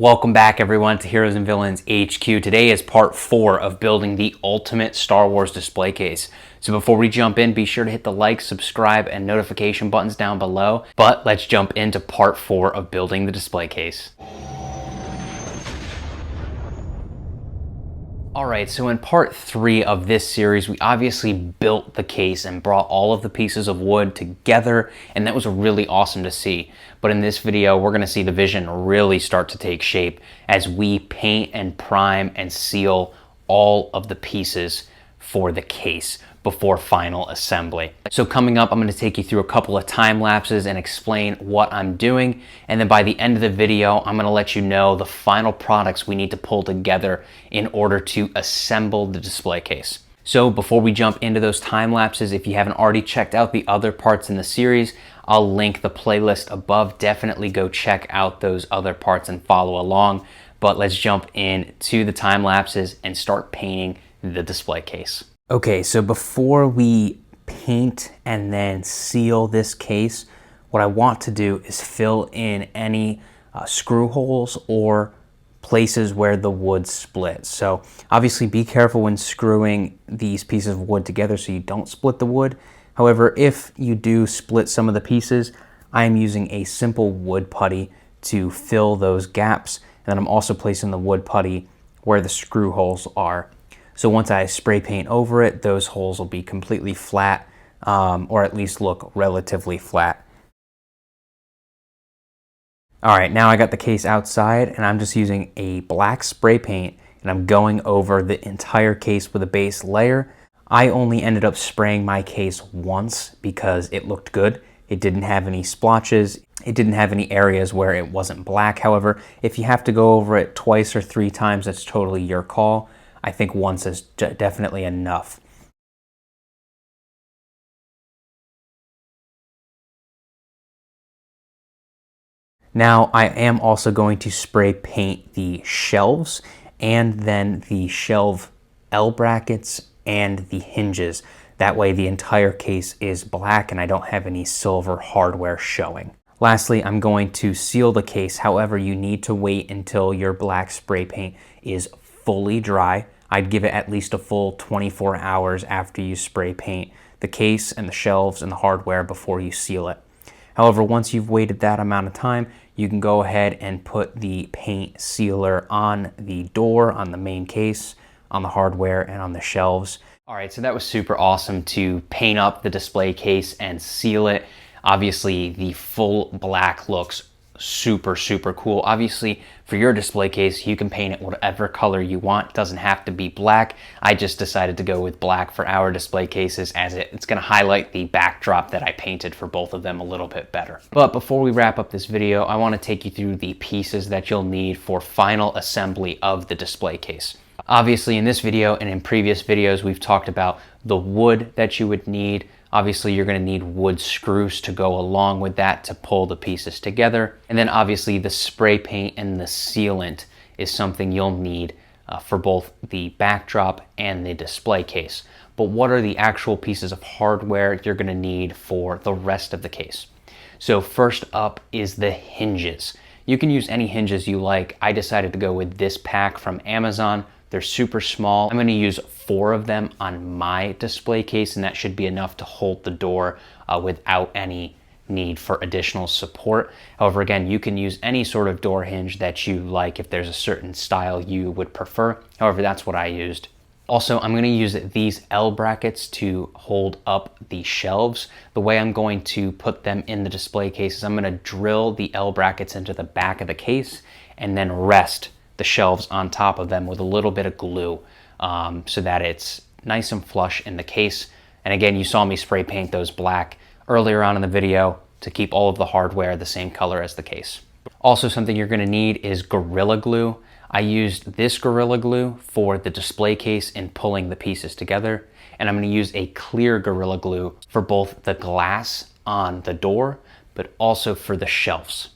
Welcome back everyone to Heroes and Villains HQ. Today is part 4 of building the ultimate Star Wars display case. So before we jump in, be sure to hit the like, subscribe, and notification buttons down below. But let's jump into part 4 of building the display case. Alright, so in part 3 of this series, we obviously built the case and brought all of the pieces of wood together, and that was really awesome to see. But in this video, we're going to see the vision really start to take shape as we paint and prime and seal all of the pieces for the case before final assembly. So coming up, I'm going to take you through a couple of time lapses and explain what I'm doing. And then by the end of the video, I'm going to let you know the final products we need to pull together in order to assemble the display case. So before we jump into those time lapses, if you haven't already checked out the other parts in the series, I'll link the playlist above. Definitely go check out those other parts and follow along. But let's jump into the time lapses and start painting the display case. Okay, so before we paint and then seal this case, what I want to do is fill in any screw holes or places where the wood splits. So obviously be careful when screwing these pieces of wood together so you don't split the wood. However, if you do split some of the pieces, I am using a simple wood putty to fill those gaps. And then I'm also placing the wood putty where the screw holes are. So once I spray paint over it, those holes will be completely flat, or at least look relatively flat. All right, now I got the case outside and I'm just using a black spray paint and I'm going over the entire case with a base layer. I only ended up spraying my case once because it looked good. It didn't have any splotches. It didn't have any areas where it wasn't black. However, if you have to go over it twice or 3 times, that's totally your call. I think once is definitely enough. Now I am also going to spray paint the shelves and then the shelf L brackets and the hinges. That way the entire case is black and I don't have any silver hardware showing. Lastly, I'm going to seal the case. However, you need to wait until your black spray paint is fully dry. I'd give it at least a full 24 hours after you spray paint the case and the shelves and the hardware before you seal it. However, once you've waited that amount of time, you can go ahead and put the paint sealer on the door, on the main case, on the hardware, and on the shelves. All right, so that was super awesome to paint up the display case and seal it. Obviously, the full black looks super cool. Obviously, for your display case, you can paint it whatever color you want. It doesn't have to be black. I just decided to go with black for our display cases as it's going to highlight the backdrop that I painted for both of them a little bit better. But before we wrap up this video, I want to take you through the pieces that you'll need for final assembly of the display case. Obviously, in this video and in previous videos, we've talked about the wood that you would need. Obviously, you're going to need wood screws to go along with that to pull the pieces together. And then obviously the spray paint and the sealant is something you'll need for both the backdrop and the display case. But what are the actual pieces of hardware you're going to need for the rest of the case? So first up is the hinges. You can use any hinges you like. I decided to go with this pack from Amazon. They're super small. I'm going to use 4 of them on my display case, and that should be enough to hold the door without any need for additional support. However, again, you can use any sort of door hinge that you like if there's a certain style you would prefer. However, that's what I used. Also, I'm going to use these L brackets to hold up the shelves. The way I'm going to put them in the display case is I'm going to drill the L brackets into the back of the case and then rest the shelves on top of them with a little bit of glue so that it's nice and flush in the case. And again, you saw me spray paint those black earlier on in the video to keep all of the hardware the same color as the case. Also, something you're going to need is Gorilla Glue. I used this Gorilla Glue for the display case in pulling the pieces together, and I'm going to use a clear Gorilla Glue for both the glass on the door, but also for the shelves.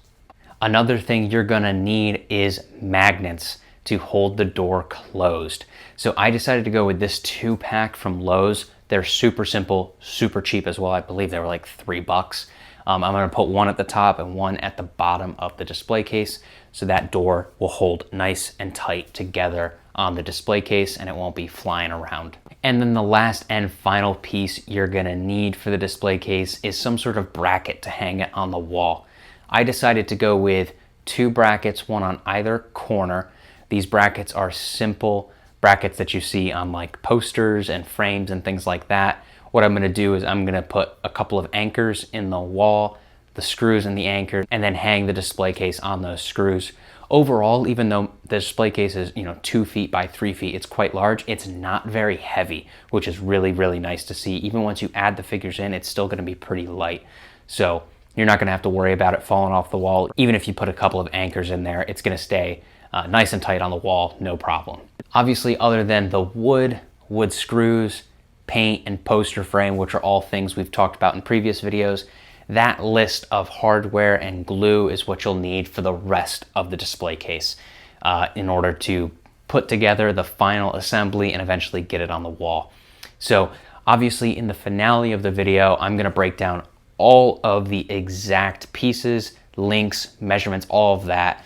Another thing you're gonna need is magnets to hold the door closed. So I decided to go with this 2-pack from Lowe's. They're super simple, super cheap as well. I believe they were like $3. I'm going to put one at the top and one at the bottom of the display case, so that door will hold nice and tight together on the display case and it won't be flying around. And then the last and final piece you're going to need for the display case is some sort of bracket to hang it on the wall. I decided to go with 2 brackets, one on either corner. These brackets are simple brackets that you see on like posters and frames and things like that. What I'm going to do is I'm going to put a couple of anchors in the wall, the screws in the anchor, and then hang the display case on those screws. Overall, even though the display case is 2 feet by 3 feet, it's quite large, it's not very heavy, which is really, really nice to see. Even once you add the figures in, it's still going to be pretty light. So you're not going to have to worry about it falling off the wall. Even if you put a couple of anchors in there, it's going to stay nice and tight on the wall, no problem. Obviously, other than the wood screws, paint, and poster frame, which are all things we've talked about in previous videos, that list of hardware and glue is what you'll need for the rest of the display case in order to put together the final assembly and eventually get it on the wall. So obviously in the finale of the video, I'm going to break down all of the exact pieces, links, measurements, all of that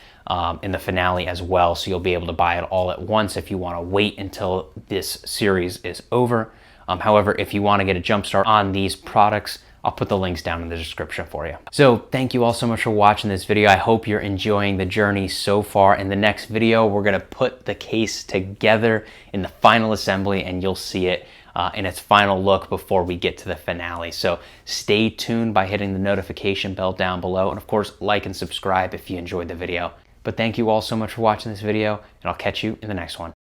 in the finale as well. So you'll be able to buy it all at once if you want to wait until this series is over. However, if you want to get a jump start on these products, I'll put the links down in the description for you. So thank you all so much for watching this video. I hope you're enjoying the journey so far. In the next video, we're going to put the case together in the final assembly and you'll see it in its final look before we get to the finale. So stay tuned by hitting the notification bell down below. And of course, like and subscribe if you enjoyed the video. But thank you all so much for watching this video and I'll catch you in the next one.